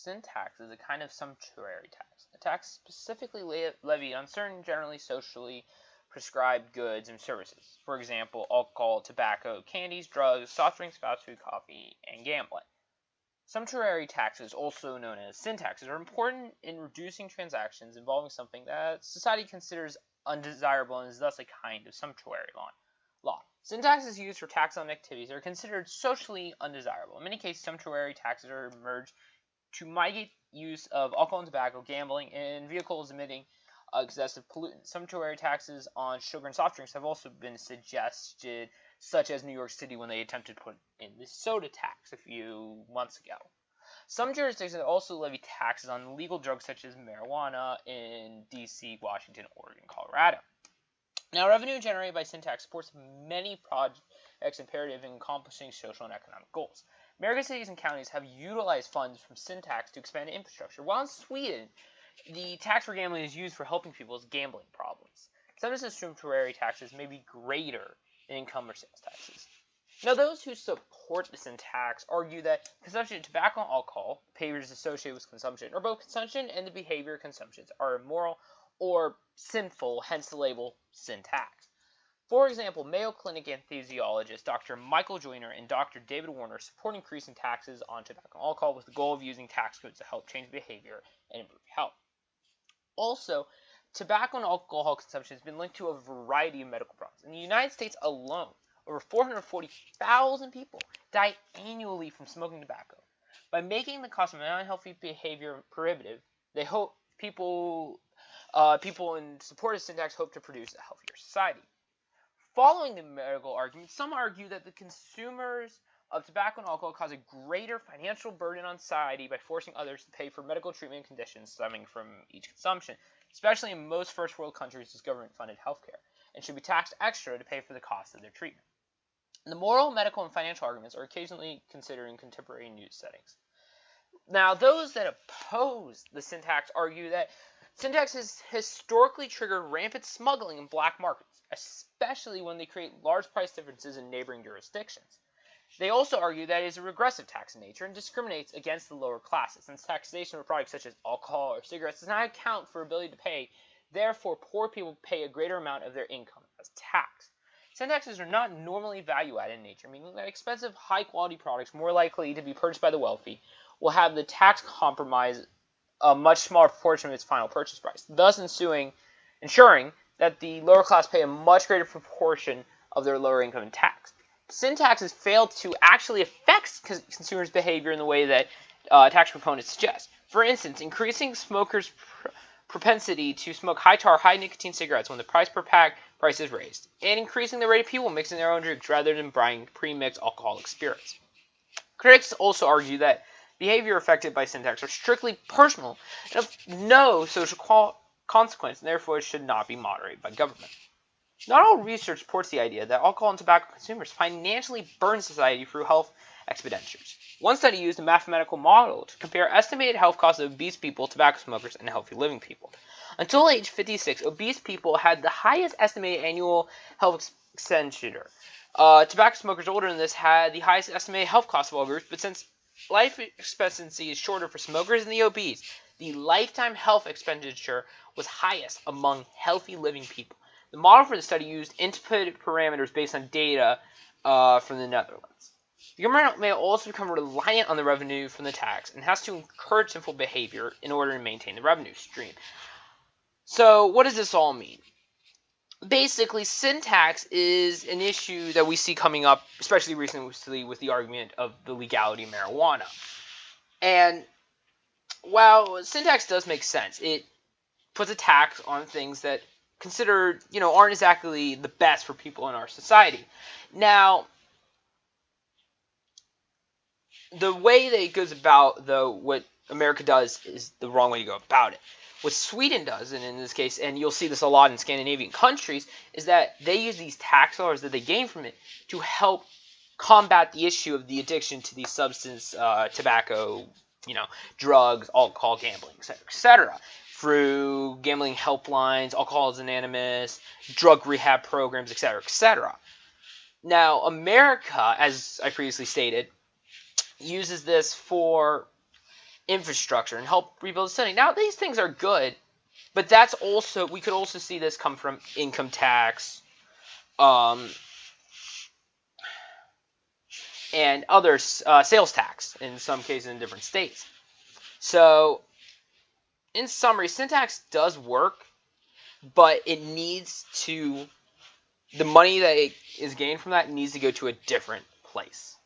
sin tax is a kind of sumptuary tax, a tax specifically levied on certain generally socially prescribed goods and services. For example, alcohol, tobacco, candies, drugs, soft drinks, fast food, coffee, and gambling. Sumptuary taxes, also known as sin taxes, are important in reducing transactions involving something that society considers undesirable and is thus a kind of sumptuary law. Sin taxes used for tax on activities are considered socially undesirable. In many cases, sumptuary taxes are merged to mitigate use of alcohol and tobacco, gambling, and vehicles emitting excessive pollutants. Sumptuary taxes on sugar and soft drinks have also been suggested, such as New York City when they attempted to put in the soda tax a few months ago. Some jurisdictions also levy taxes on illegal drugs such as marijuana in D.C., Washington, Oregon, Colorado. Now, revenue generated by sin tax supports many projects imperative in accomplishing social and economic goals. American cities and counties have utilized funds from sin tax to expand infrastructure, while in Sweden, the tax for gambling is used for helping people's gambling problems. Some of the sumptuary taxes may be greater than income or sales taxes. Now, those who support the sin tax argue that consumption of tobacco and alcohol, behaviors associated with consumption, or both consumption and the behavior of consumptions, are immoral or sinful, hence the label sin tax. For example, Mayo Clinic anesthesiologist Dr. Michael Joyner and Dr. David Warner support increasing taxes on tobacco and alcohol with the goal of using tax codes to help change behavior and improve health. Also, tobacco and alcohol consumption has been linked to a variety of medical problems. In the United States alone, over 440,000 people die annually from smoking tobacco. By making the cost of unhealthy behavior prohibitive, they hope people in support of sin tax hope to produce a healthier society. Following the medical argument, some argue that the consumers of tobacco and alcohol cause a greater financial burden on society by forcing others to pay for medical treatment conditions stemming from each consumption, especially in most first world countries with government-funded healthcare, and should be taxed extra to pay for the cost of their treatment. The moral, medical, and financial arguments are occasionally considered in contemporary news settings. Now, those that oppose the sin tax argue that sin tax has historically triggered rampant smuggling in black markets, especially when they create large price differences in neighboring jurisdictions. They also argue that it is a regressive tax in nature and discriminates against the lower classes, since taxation of products such as alcohol or cigarettes does not account for ability to pay. Therefore, poor people pay a greater amount of their income as tax. Sin taxes are not normally value-added in nature, meaning that expensive, high-quality products more likely to be purchased by the wealthy will have the tax compromise a much smaller proportion of its final purchase price, thus ensuring that the lower class pay a much greater proportion of their lower income in tax. Sin taxes fail to actually affect consumers' behavior in the way that tax proponents suggest. For instance, increasing smokers' propensity to smoke high-tar, high-nicotine cigarettes when the price per pack price is raised, and increasing the rate of people mixing their own drinks rather than buying pre-mixed alcoholic spirits. Critics also argue that behavior affected by sin tax are strictly personal and of no social consequence, and therefore should not be moderated by government. Not all research supports the idea that alcohol and tobacco consumers financially burn society through health expenditures. One study used a mathematical model to compare estimated health costs of obese people, tobacco smokers, and healthy living people. Until age 56, obese people had the highest estimated annual health expenditure. Tobacco smokers older than this had the highest estimated health costs of all groups, but since life expectancy is shorter for smokers and the obese, the lifetime health expenditure was highest among healthy living people. The model for the study used input parameters based on data from the Netherlands. The government may also become reliant on the revenue from the tax and has to encourage sinful behavior in order to maintain the revenue stream. So, what does this all mean? Basically, sin tax is an issue that we see coming up, especially recently with the argument of the legality of marijuana. And while sin tax does make sense, it puts a tax on things that considered, aren't exactly the best for people in our society. Now, the way that it goes about, though, what America does is the wrong way to go about it. What Sweden does, and in this case, and you'll see this a lot in Scandinavian countries, is that they use these tax dollars that they gain from it to help combat the issue of the addiction to these substance, tobacco, drugs, alcohol, gambling, etc., etc., through gambling helplines, Alcoholics Anonymous, drug rehab programs, etc., etc. Now, America, as I previously stated, uses this for infrastructure and help rebuild the city. Now, these things are good, but that's also, we could also see this come from income tax, and other sales tax in some cases in different states. So, in summary, sin tax does work, but it needs to, the money that is gained from that needs to go to a different place.